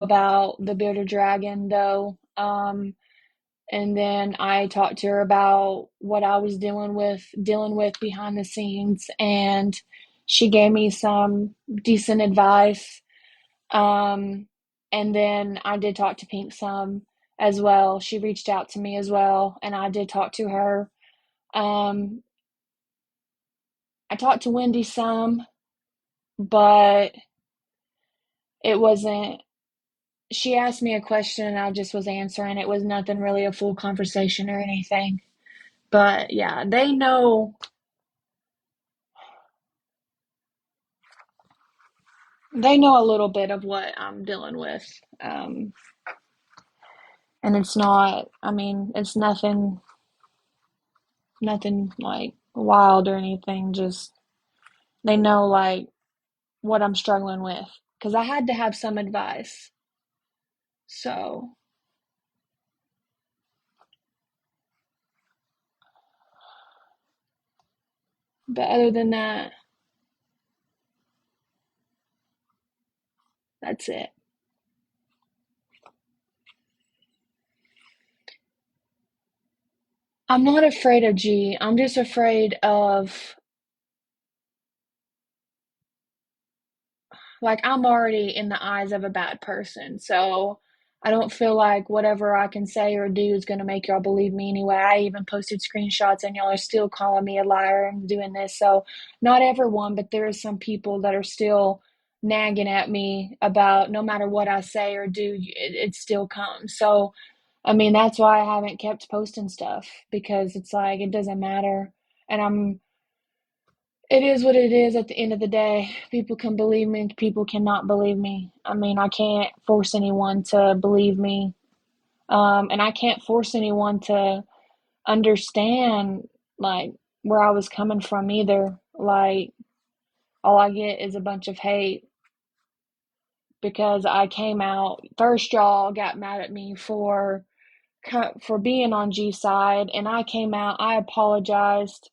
about the bearded dragon though. And then I talked to her about what I was dealing with behind the scenes, and she gave me some decent advice. Um, and then I did talk to Pink some as well. She reached out to me as well, and I did talk to her. Um, I talked to Wendy some, but it wasn't. She asked me a question, and I just was answering. It was nothing really a full conversation or anything. But yeah, they know a little bit of what I'm dealing with. Um, and it's not, I mean, it's nothing like wild or anything. Just they know like what I'm struggling with because I had to have some advice. So, but other than that, that's it. I'm not afraid of G. I'm just afraid of like I'm already in the eyes of a bad person. So I don't feel like whatever I can say or do is going to make y'all believe me anyway. I even posted screenshots and y'all are still calling me a liar and doing this. So not everyone, but there are some people that are still nagging at me about no matter what I say or do, it still comes. So, I mean, that's why I haven't kept posting stuff because it's like it doesn't matter. And it is what it is at the end of the day. People can believe me, people cannot believe me. I mean, I can't force anyone to believe me. And I can't force anyone to understand like where I was coming from either. Like all I get is a bunch of hate because I came out first y'all got mad at me for being on G side and I came out, I apologized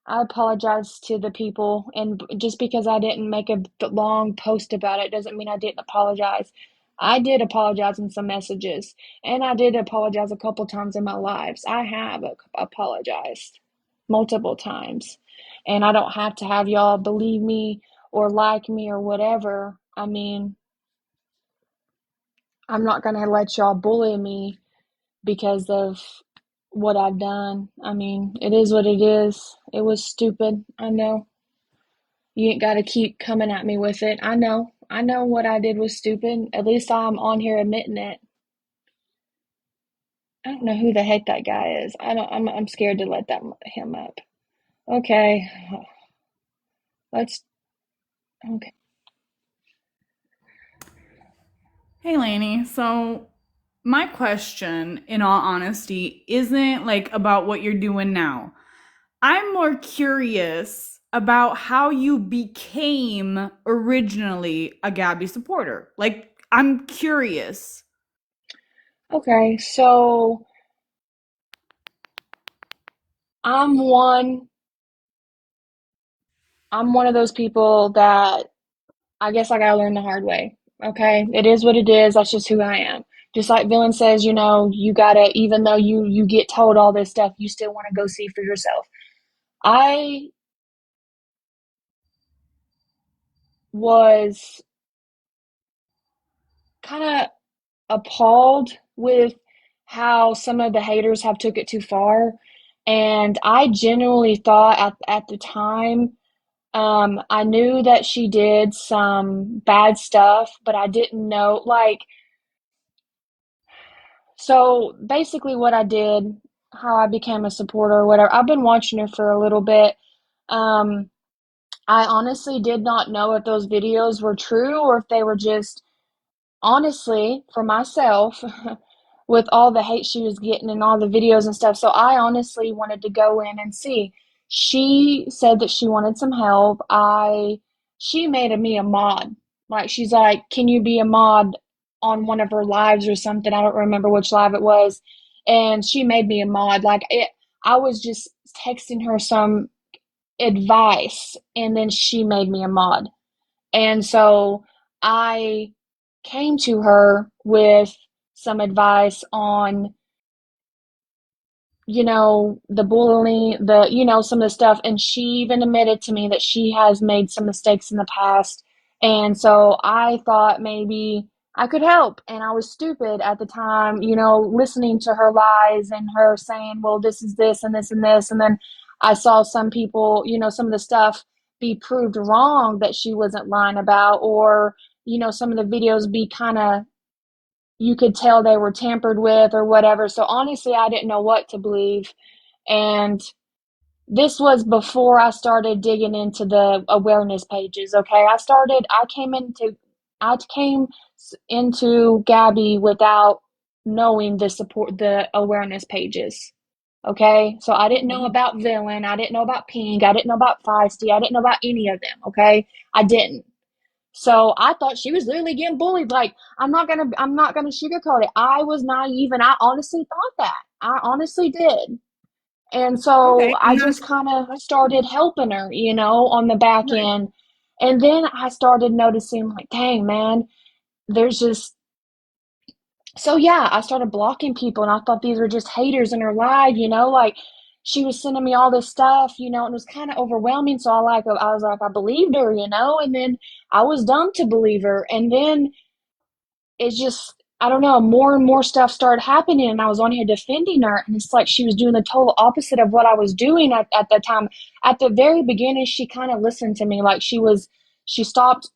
to the people, and just because I didn't make a long post about it doesn't mean I didn't apologize. I did apologize in some messages, and I did apologize a couple times in my lives. I have apologized multiple times, and I don't have to have y'all believe me or like me or whatever. I mean, I'm not going to let y'all bully me because of what I've done. I mean, it is what it is. It was stupid. I know. You ain't got to keep coming at me with it. I know. I know what I did was stupid. At least I'm on here admitting it. I don't know who the heck that guy is. I don't. I'm scared to let that him up. Okay, let's. Okay. Hey, Lani. So, my question, in all honesty, isn't like about what you're doing now. I'm more curious about how you became originally a Gabby supporter. Like, I'm curious. Okay. So I'm one. I'm one of those people that I guess I gotta learn the hard way. Okay. It is what it is. That's just who I am. Just like Villain says, you gotta. Even though you get told all this stuff, you still want to go see for yourself. I was kind of appalled with how some of the haters have took it too far. And I genuinely thought at the time, I knew that she did some bad stuff, but I didn't know, like, so basically what I did, how I became a supporter or whatever, I've been watching her for a little bit. Um, I honestly did not know if those videos were true or if they were just honestly, for myself, with all the hate she was getting and all the videos and stuff. So I honestly wanted to go in and see. She said that she wanted some help. She made me a mod. Like she's like, "Can you be a mod on one of her lives or something?" I don't remember which live it was. And she made me a mod. I was just texting her some advice and then she made me a mod. And so I came to her with some advice on, the bullying, some of the stuff. And she even admitted to me that she has made some mistakes in the past. And so I thought maybe I could help. And I was stupid at the time, listening to her lies and her saying, well, this is this and this and this. And then I saw some people, some of the stuff be proved wrong that she wasn't lying about, or, some of the videos be kind of, you could tell they were tampered with or whatever. So honestly, I didn't know what to believe. And this was before I started digging into the awareness pages. Okay. I came into Gabby without knowing the awareness pages. Okay. So I didn't know about Villain. I didn't know about Pink. I didn't know about Feisty. I didn't know about any of them. Okay. I didn't. So I thought she was literally getting bullied. Like, I'm not gonna sugarcoat it. I was naive and I honestly thought that. I honestly did. And so Okay. I And just that's kind of started helping her, on the back right. end. And then I started noticing, like, dang, man, there's just, so yeah, I started blocking people and I thought these were just haters in her life, like she was sending me all this stuff, and it was kind of overwhelming. So I was like, I believed her, and then I was dumb to believe her. And then it's just, I don't know, more and more stuff started happening and I was on here defending her, and it's like she was doing the total opposite of what I was doing at that time. At the very beginning she kind of listened to me, like she stopped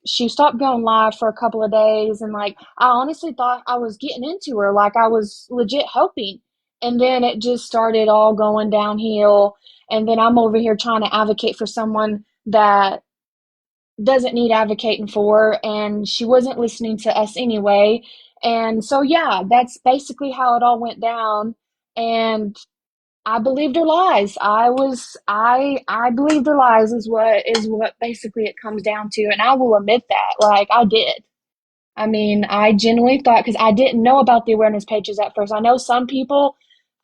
going live for a couple of days, and like I honestly thought I was getting into her, like I was legit helping. And then it just started all going downhill, and then I'm over here trying to advocate for someone that doesn't need advocating for, and she wasn't listening to us anyway. And so yeah, that's basically how it all went down. And I believed her lies. I believed her lies is what basically it comes down to, and I will admit that, like, I did. I mean, I genuinely thought, because I didn't know about the awareness pages at first. I know some people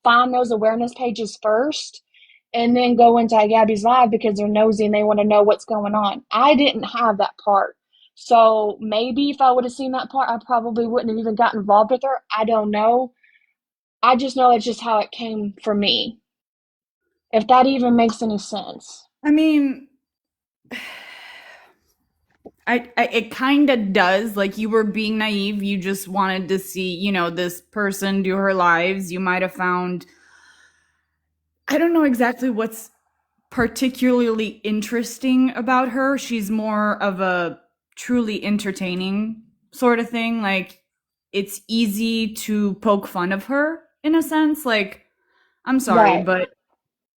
find those awareness pages first and then go into Gabby's live because they're nosy and they want to know what's going on. I didn't have that part. So maybe if I would have seen that part, I probably wouldn't have even got involved with her. I don't know. I just know it's just how it came for me, if that even makes any sense. I mean, I it kind of does. Like you were being naive. You just wanted to see, this person do her lives. You might have found, I don't know exactly what's particularly interesting about her. She's more of a truly entertaining sort of thing. Like it's easy to poke fun of her in a sense. Like, I'm sorry, Right. but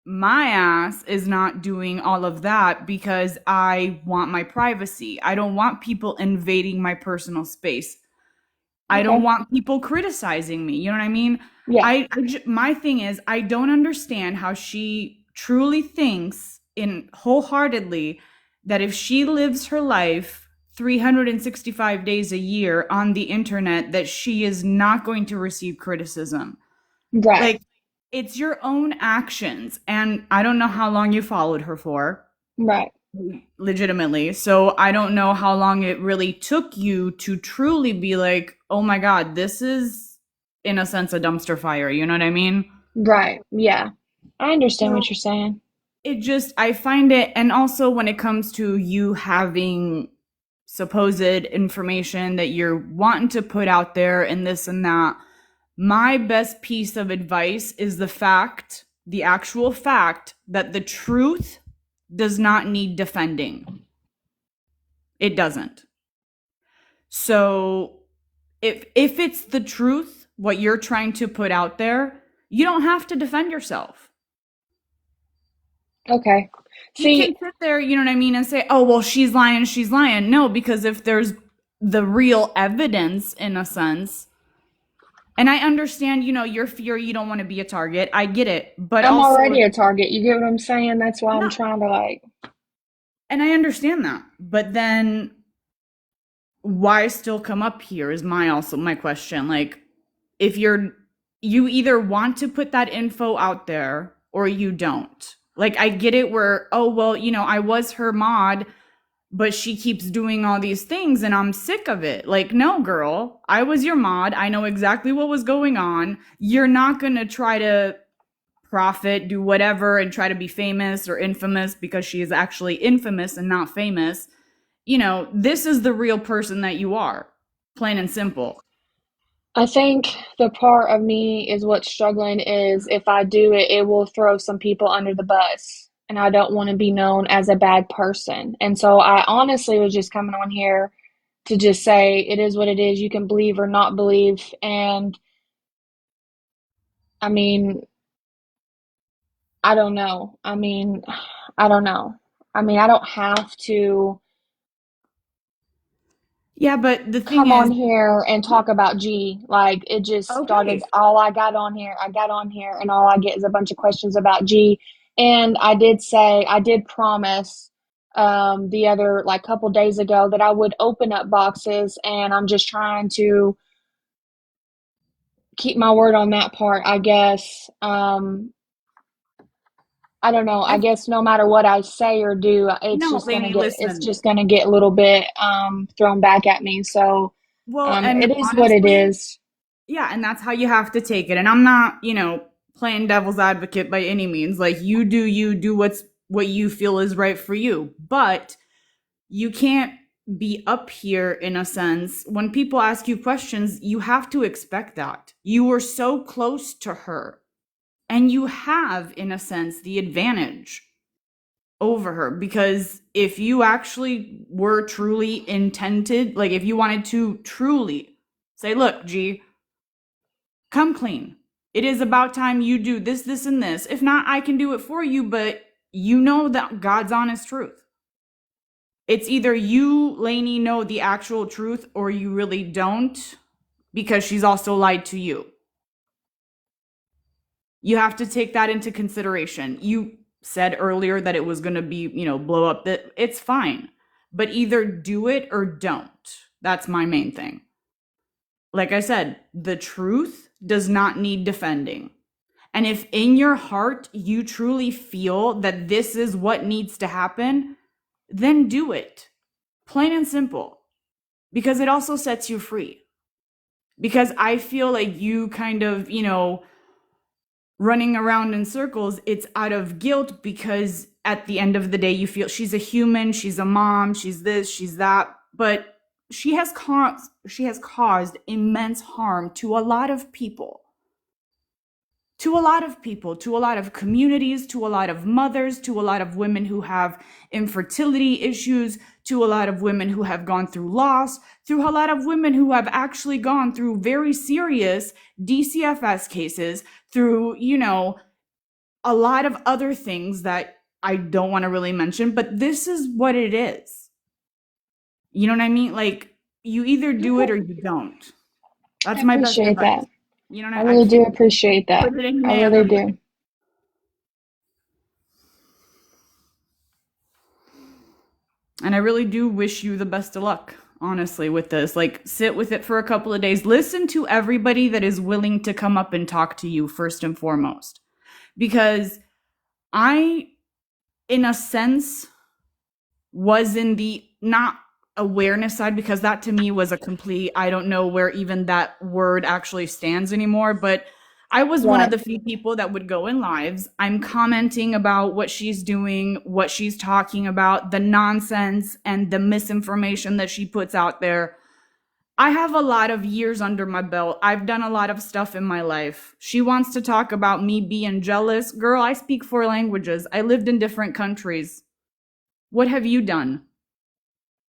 my ass is not doing all of that because I want my privacy. I don't want people invading my personal space. I don't Okay. want people criticizing me. You know what I mean? Yeah. My thing is, I don't understand how she truly thinks in wholeheartedly that if she lives her life 365 days a year on the internet, that she is not going to receive criticism. Right. Like, it's your own actions. And I don't know how long you followed her for, Right. legitimately. So I don't know how long it really took you to truly be like, oh my God, this is, in a sense, a dumpster fire. You know what I mean? Right. Yeah. I understand what So you're saying. it just, I find it, and also when it comes to you having supposed information that you're wanting to put out there and this and that, my best piece of advice is the actual fact that the truth does not need defending. It doesn't. So if it's the truth, what you're trying to put out there, you don't have to defend yourself. Okay. You can See, sit there, you know what I mean, and say, "Oh, well, she's lying, she's lying." No, because if there's the real evidence in a sense, and I understand, your fear, you don't want to be a target. I get it. But I'm also, already a target. You get what I'm saying? That's why I'm no, trying to, like, and I understand that. But then why still come up here is my question. Like, if you either want to put that info out there or you don't. Like, I get it where, oh well, I was her mod, but she keeps doing all these things and I'm sick of it. Like, no, girl, I was your mod. I know exactly what was going on. You're not going to try to profit, do whatever, and try to be famous or infamous because she is actually infamous and not famous. This is the real person that you are, plain and simple. I think the part of me is what's struggling is if I do it, it will throw some people under the bus. And I don't want to be known as a bad person. And so I honestly was just coming on here to just say it is what it is. You can believe or not believe. And I mean, I don't know. I don't know. I don't have to Yeah, but the thing come is, on here and talk about G. Like it just started, okay. all I got on here and all I get is a bunch of questions about G. And I did say, I did promise the other like couple days ago that I would open up boxes, and I'm just trying to keep my word on that part, I guess. I don't know. I I've guess no matter what I say or do, No, Lainey, it's listen. just gonna get a little bit thrown back at me. So Well, and it is what it honestly, is. yeah, and that's how you have to take it. And I'm not, playing devil's advocate by any means. Like you do what you feel is right for you. But you can't be up here in a sense. When people ask you questions, you have to expect that. You were so close to her, and you have, in a sense, the advantage over her because if you actually were truly intended, like if you wanted to truly say, look, G, come clean. It is about time you do this, this, and this. If not, I can do it for you, but you know that God's honest truth. It's either you, Lainey, know the actual truth or you really don't because she's also lied to you. You have to take that into consideration. You said earlier that it was going to be, blow up. That it's fine, but either do it or don't. That's my main thing. Like I said, the truth does not need defending. And if in your heart you truly feel that this is what needs to happen, then do it. Plain and simple. Because it also sets you free. Because I feel like you kind of, running around in circles, it's out of guilt because at the end of the day, you feel she's a human, she's a mom, she's this, she's that, but she has caused immense harm to a lot of people, to a lot of communities, to a lot of mothers, to a lot of women who have infertility issues, to a lot of women who have gone through loss, through a lot of women who have actually gone through very serious DCFS cases, through, a lot of other things that I don't want to really mention, but this is what it is. You know what I mean? Like, you either do it or you don't. I That's my best appreciate that. advice. I I really do can't appreciate that. put it I any really other way. do. And I really do wish you the best of luck, honestly, with this. Like, sit with it for a couple of days. Listen to everybody that is willing to come up and talk to you, first and foremost. Because I, in a sense, was in the not awareness side, because that to me was a complete, I don't know where even that word actually stands anymore, but I was one of Right. the few people that would go in lives. I'm commenting about what she's doing, what she's talking about, the nonsense and the misinformation that she puts out there. I have a lot of years under my belt. I've done a lot of stuff in my life. She wants to talk about me being jealous. Girl, I speak 4 languages. I lived in different countries. What have you done?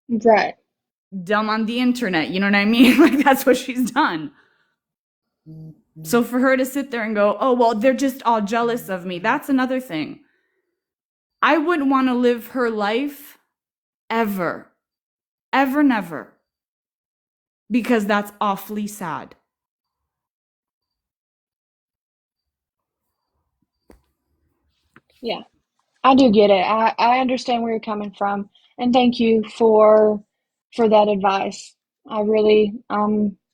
Right. Dumb on the internet. You know what I mean? Like, that's what she's done. So for her to sit there and go, oh, well, they're just all jealous of me, that's another thing. I wouldn't want to live her life ever, ever, never, because that's awfully sad. Yeah. I do get it. I understand where you're coming from, and thank you for that advice. I really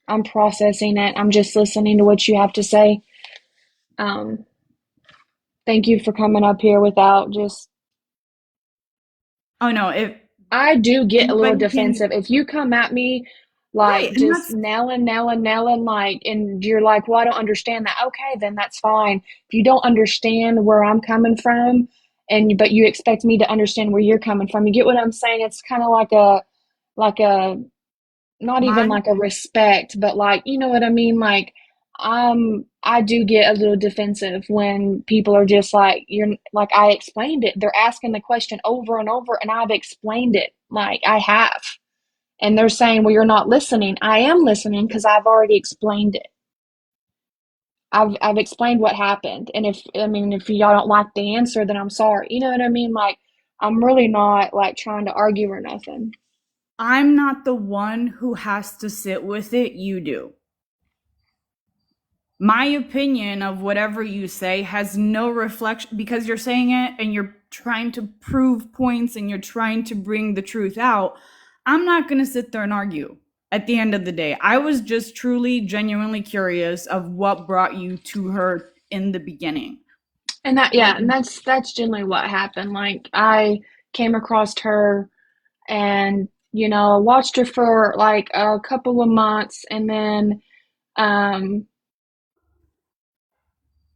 I'm processing it. I'm just listening to what you have to say. Um, Thank you for coming up here without just Oh no, if I do get a little Anybody can, defensive. If you come at me right. like And just that's, nailing, like, and you're like, well, I don't understand that. Okay, then that's fine. If you don't understand where I'm coming from, but you expect me to understand where you're coming from, you get what I'm saying? It's kind of like a not even my like a respect, but like, you know what I mean? Like, I do get a little defensive when people are just like, you're like, I explained it. They're asking the question over and over, and I've explained it. Like, I have. And they're saying, well, you're not listening. I am listening because I've already explained it. I've explained what happened. And if y'all don't like the answer, then I'm sorry. You know what I mean? Like, I'm really not like trying to argue or nothing. I'm not the one who has to sit with it, you do. My opinion of whatever you say has no reflection because you're saying it and you're trying to prove points and you're trying to bring the truth out. I'm not going to sit there and argue at the end of the day. I was just truly, genuinely curious of what brought you to her in the beginning. And that, Like, yeah, and that's generally what happened. Like, I came across her and, watched her for like a couple of months, and then um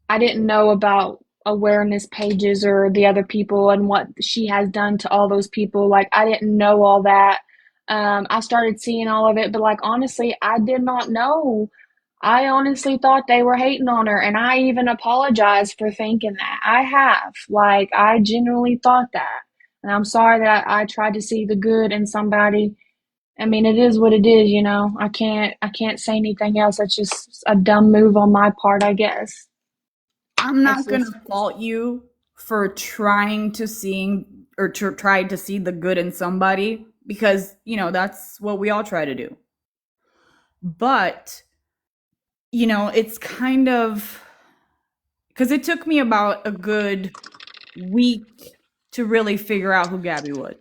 I didn't know about awareness pages or the other people and what she has done to all those people. Like, I didn't know all that. I started seeing all of it, but like, honestly, I did not know. I honestly thought they were hating on her, and I even apologized for thinking that. I have. Like, I genuinely thought that. And I'm sorry that I tried to see the good in somebody. I mean, it is what it is. I can't say anything else. That's just a dumb move on my part, I guess. I'm It's not going just to fault you for trying to seeing or to try to see the good in somebody because, that's what we all try to do. But it's kind of because it took me about a good week to really figure out who Gabby was.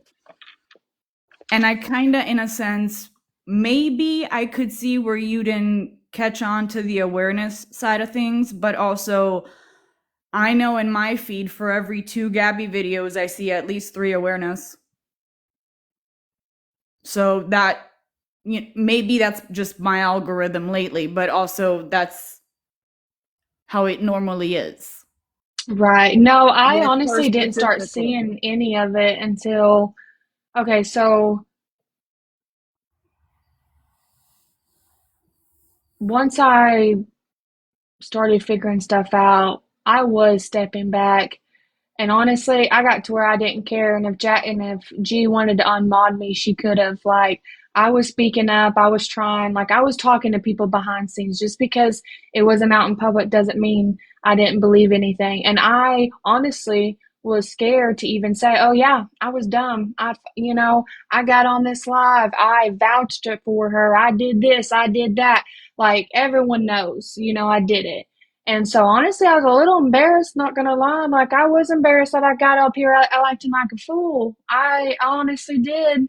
And I kind of, in a sense, maybe I could see where you didn't catch on to the awareness side of things, but also I know in my feed for every two Gabby videos, I see at least three awareness. So that maybe that's just my algorithm lately, but also that's how it normally is. right. No, I With her honestly didn't start specifically. seeing any of it until, okay, so once I started figuring stuff out, I was stepping back. And honestly, I got to where I didn't care. And if G wanted to unmod me, she could have. Like, I was speaking up, I was trying, like, I was talking to people behind scenes. Just because it wasn't out in public doesn't mean I didn't believe anything. And I honestly was scared to even say, "Oh yeah, I was dumb. I got on this live. I vouched it for her. I did this. I did that." Like, everyone knows, I did it. And so honestly, I was a little embarrassed, not gonna lie. I'm like, I was embarrassed that I got up here acting like a fool. I honestly did.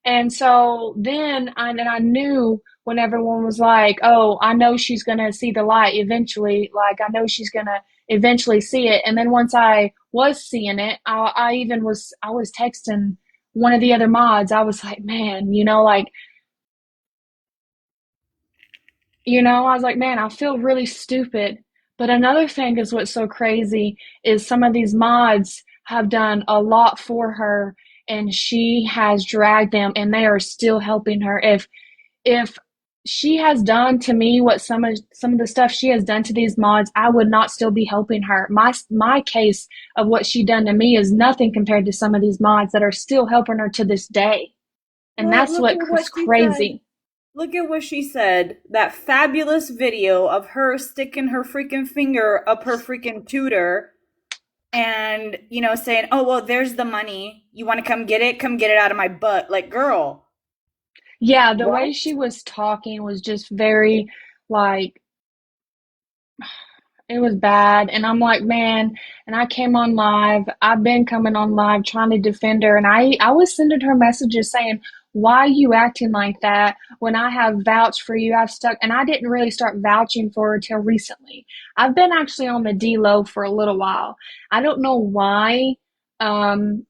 And so then I knew when everyone was like, "Oh, I know she's gonna see the light eventually. Like, I know she's gonna eventually see it." And then once I was seeing it, I was texting one of the other mods. I was like, "Man, I was like, man, I feel really stupid." But another thing is what's so crazy is some of these mods have done a lot for her, and she has dragged them, and they are still helping her. If she has done to me what some of the stuff she has done to these mods, I would not still be helping her. My case of what she done to me is nothing compared to some of these mods that are still helping her to this day. And Well, that's look what at is what she said. crazy. Look at what she said. That fabulous video of her sticking her freaking finger up her freaking tutor and, saying, oh, well, there's the money. You want to come get it? Come get it out of my butt. Like, girl, Yeah, the way what? she was talking was just very, like, it was bad. And I'm like, man, and I came on live. I've been coming on live trying to defend her. And I was sending her messages saying, "Why are you acting like that when I have vouched for you? I've stuck," and I didn't really start vouching for her till recently. I've been actually on the D low for a little while. I don't know why. Um,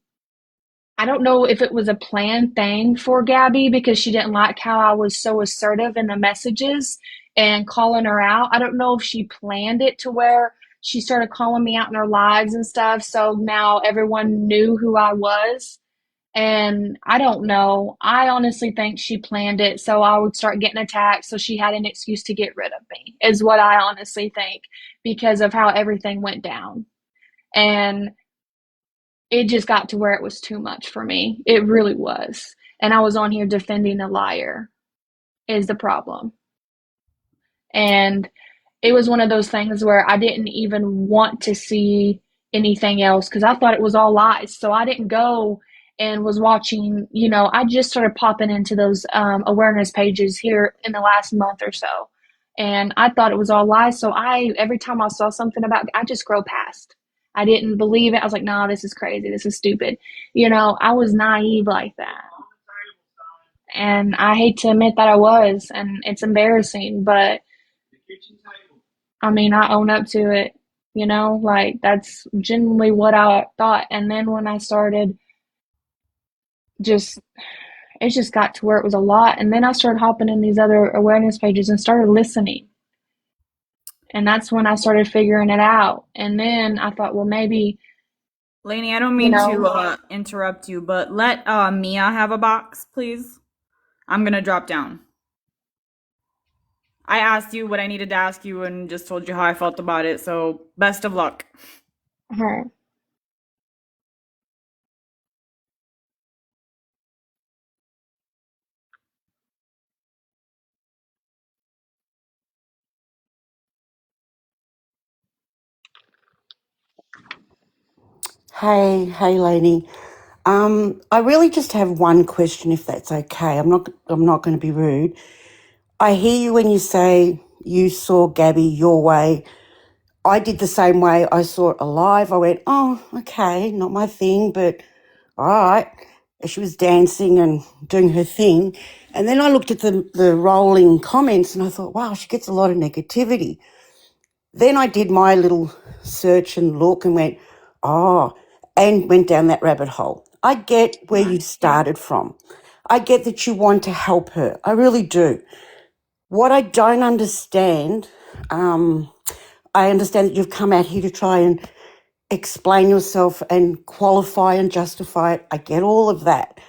I don't know if it was a planned thing for Gabby because she didn't like how I was so assertive in the messages and calling her out. I don't know if she planned it to where she started calling me out in her lives and stuff. So now everyone knew who I was. And I don't know. I honestly think she planned it so I would start getting attacked so she had an excuse to get rid of me, is what I honestly think because of how everything went down. And it just got to where it was too much for me. It really was. And I was on here defending a liar, is the problem. And it was one of those things where I didn't even want to see anything else because I thought it was all lies. So I didn't go and was watching, I just started popping into those awareness pages here in the last month or so. And I thought it was all lies. So every time I saw something about, I just scroll past. I didn't believe it. I was like, nah, this is crazy. This is stupid. I was naive like that. And I hate to admit that I was, and it's embarrassing, but I mean, I own up to it, like that's genuinely what I thought. And then when I started just, it just got to where it was a lot. And then I started hopping in these other awareness pages and started listening. And that's when I started figuring it out. And then I thought, well, maybe, Lainey, I don't you mean know, to interrupt you, but let Mia have a box, please. I'm gonna drop down. I asked you what I needed to ask you and just told you how I felt about it, so best of luck. her. Hey, Lani. I really just have one question, if that's okay. I'm not going to be rude. I hear you when you say you saw Gabby your way. I did the same way. I saw it alive. I went, oh, okay, not my thing, but all right. She was dancing and doing her thing. And then I looked at the rolling comments and I thought, wow, she gets a lot of negativity. Then I did my little search and look and went, oh, and went down that rabbit hole. I get where you started from. I get that you want to help her. I really do. What I don't understand, I understand that you've come out here to try and explain yourself and qualify and justify it. I get all of that.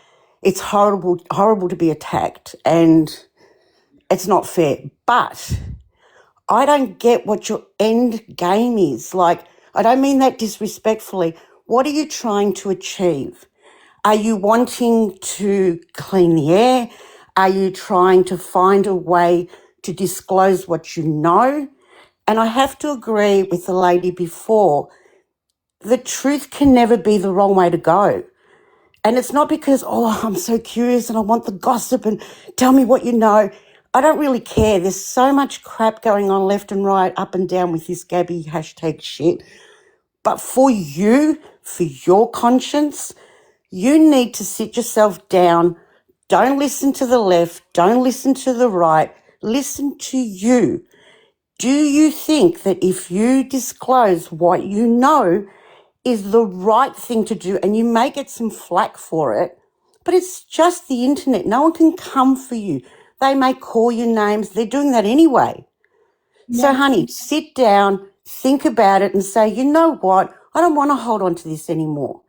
It's horrible to be attacked, and it's not fair. But I don't get what your end game is. Like, I don't mean that disrespectfully. What are you trying to achieve? Are you wanting to clean the air? Are you trying to find a way to disclose what you know? And I have to agree with the lady before. The truth can never be the wrong way to go. And it's not because, oh, I'm so curious and I want the gossip and tell me what you know. I don't really care. There's so much crap going on left and right, up and down with this Gabby hashtag shit. But for you, for your conscience, you need to sit yourself down. Don't listen to the left. Don't listen to the right. Listen to you. Do you think that if you disclose what you know is the right thing to do, and you may get some flack for it, but it's just the internet. No one can come for you. They may call you names. They're doing that anyway. So, Yeah. honey, sit down, think about it and say, you know what? I don't want to hold on to this anymore.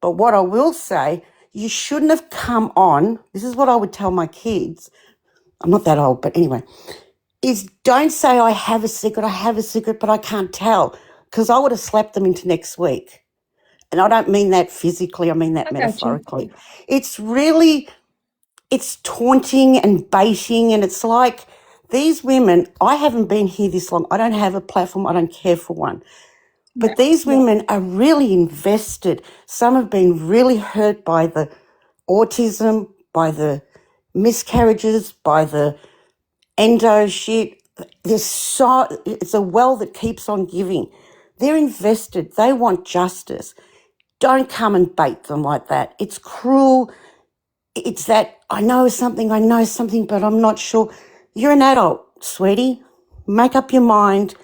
But what I will say, you shouldn't have come on. This is what I would tell my kids. I'm not that old, but anyway, is don't say I have a secret, but I can't tell, because I would have slapped them into next week. And I don't mean that physically, I mean that I got you. metaphorically. It's really, it's taunting and baiting, and it's like these women, I haven't been here this long. I don't have a platform. I don't care for one. But Right. these women are really invested. Some have been really hurt by the autism, by the miscarriages, by the endo shit. It's a well that keeps on giving. They're invested. They want justice. Don't come and bait them like that. It's cruel. It's that I know something, but I'm not sure. You're an adult, sweetie. Make up your mind.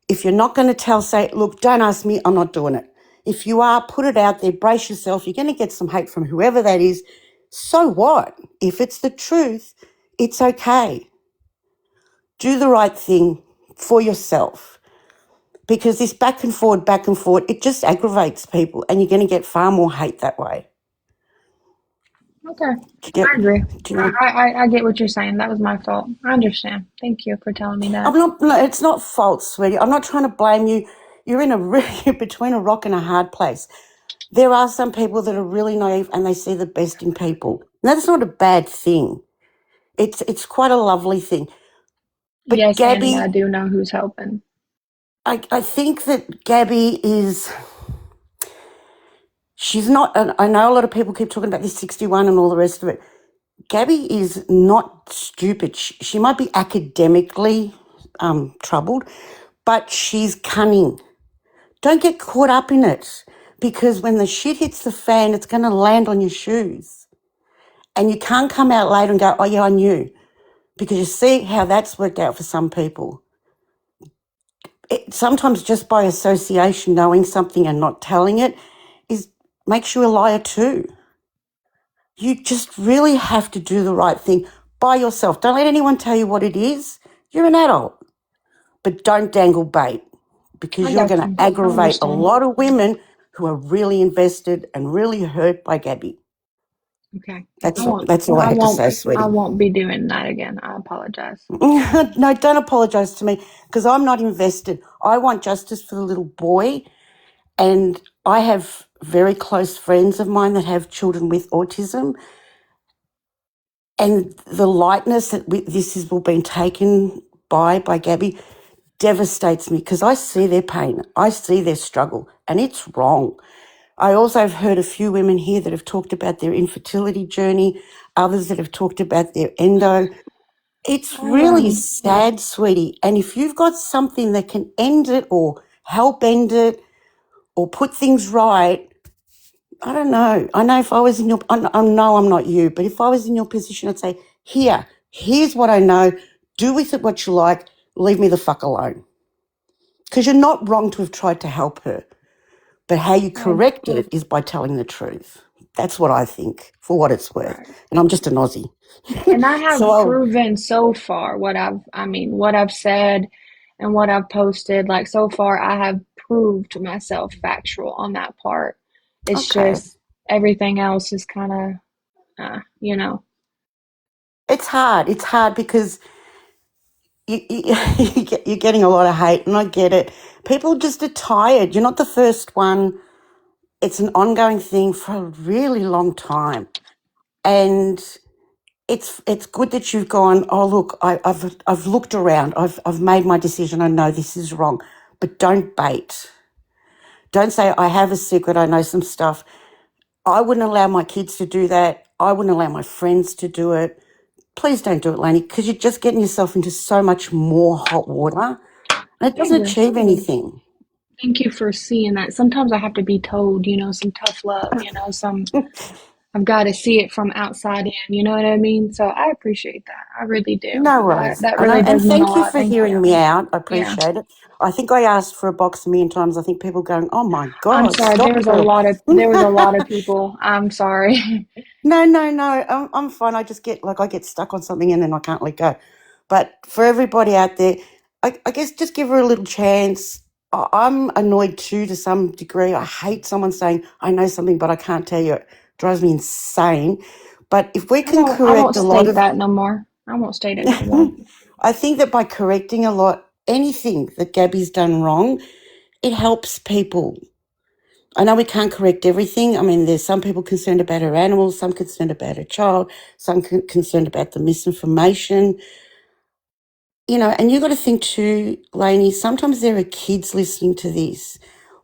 If you're not going to tell, say, look, don't ask me, I'm not doing it. If you are, put it out there, brace yourself. You're going to get some hate from whoever that is. So what? If it's the truth, it's okay. Do the right thing for yourself, because this back and forward, it just aggravates people, and you're going to get far more hate that way. Okay, Do you I get, agree. do you know? I get what you're saying. That was my fault. I understand. Thank you for telling me that. I'm not, no, it's not fault, sweetie. I'm not trying to blame you. You're in a really between a rock and a hard place. There are some people that are really naive and they see the best in people. Now, that's not a bad thing. It's quite a lovely thing. But Yes, Annie, I Gabby, do know who's helping. I think that Gabby she's not, and I know a lot of people keep talking about this 61 and all the rest of it. Gabby is not stupid. She might be academically troubled, but she's cunning. Don't get caught up in it, because when the shit hits the fan, it's going to land on your shoes. And you can't come out later and go, oh, yeah, I knew, because you see how that's worked out for some people. Sometimes just by association, knowing something and not telling it makes you a liar too. You just really have to do the right thing by yourself. Don't let anyone tell you what it is. You're an adult, but don't dangle bait, because I you're got going to you. I aggravate a understand. lot of women who are really invested and really hurt by Gabby. Okay. That's all I had to say, I sweetie. won't be doing that again. I apologize. No, don't apologise to me, because I'm not invested. I want justice for the little boy, and I have very close friends of mine that have children with autism, and the lightness that this has all been taken by Gabby devastates me, because I see their pain, I see their struggle, and it's wrong. I also have heard a few women here that have talked about their infertility journey, others that have talked about their endo. It's I really sad, sweetie. And if you've got something that can end it or help end it or put things right, I don't know. I know if I was in I know I'm not you, but if I was in your position, I'd say, here's what I know. Do with it what you like. Leave me the fuck alone. Because you're not wrong to have tried to help her. But how you right, correct it is by telling the truth. That's what I think, for what it's worth. right. And I'm just an Aussie. And I have So proven so far what I've said and what I've posted. Like so far, I have proved myself factual on that part. It's okay. just everything else is kind of, you know. It's hard. It's hard because you're getting a lot of hate, and I get it. People just are tired. You're not the first one. It's an ongoing thing for a really long time. And it's good that you've gone, oh, look, I've looked around. I've made my decision. I know this is wrong. But don't bait. Don't say, I have a secret, I know some stuff. I wouldn't allow my kids to do that. I wouldn't allow my friends to do it. Please don't do it, Lani, because you're just getting yourself into so much more hot water, and it I doesn't agree. achieve anything. Thank you for seeing that. Sometimes I have to be told, some tough love, I've got to see it from outside in, you know what I mean? So I appreciate that. I really do. No worries. That I know. really And does mean a thank you lot. for Thank hearing you. me out. I Yeah. appreciate it. I think I asked for a box a million times. I think people going, oh my I'm God, sorry. stop, girl. There was a lot of people. I'm sorry. No. I'm fine. I get stuck on something and then I can't let go. But for everybody out there, I guess just give her a little chance. I'm annoyed too to some degree. I hate someone saying, I know something, but I can't tell you. It drives me insane. But if we can I won't correct a lot state of, that no more. I won't state it no more. I think that by correcting anything that Gabby's done wrong, it helps people. I know we can't correct everything. I mean, there's some people concerned about her animals, some concerned about her child, some concerned about the misinformation. And you've got to think too, Lainey, sometimes there are kids listening to this,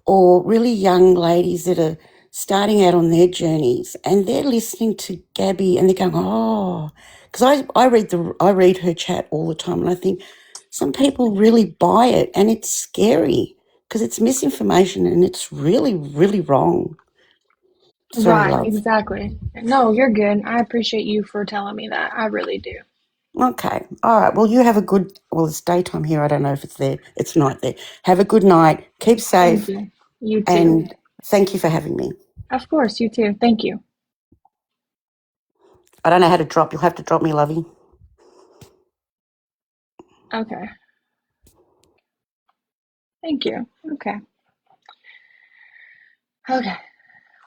or really young ladies that are starting out on their journeys, and they're listening to Gabby and they're going, oh, because I read her chat all the time, and I think some people really buy it, and it's scary because it's misinformation and it's really, really wrong. Sorry, Right, love. exactly. No, you're good. I appreciate you for telling me that. I really do. Okay. All right. Well, it's daytime here. I don't know if it's there. It's night there. Have a good night. Keep Thank safe. you. You And too. Thank you for having me. Of course, you too. Thank you. I don't know how to drop. You'll have to drop me, lovey. Okay. Thank you. Okay. Okay.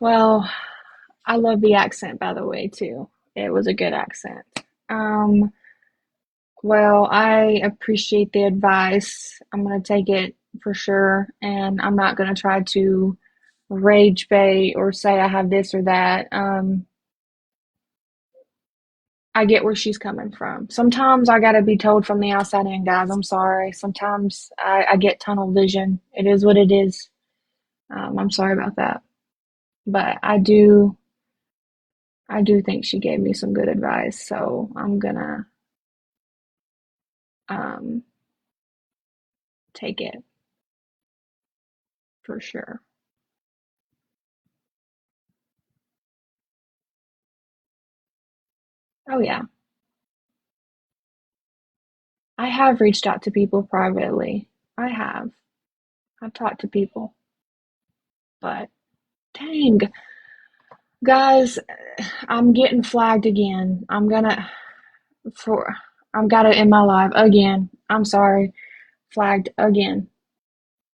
Well, I love the accent, by the way, too. It was a good accent. Um, well, I appreciate the advice. I'm going to take it for sure, and I'm not going to try to rage bait or say I have this or that. I get where she's coming from. Sometimes I got to be told from the outside in, guys. I'm sorry. Sometimes I get tunnel vision. It is what it is. I'm sorry about that, but I do think she gave me some good advice. So I'm gonna um, take it for sure. Oh yeah, I have reached out to people privately. I have. I've talked to people, but dang, guys, I'm getting flagged again. For I've got it in my live again. I'm sorry, flagged again.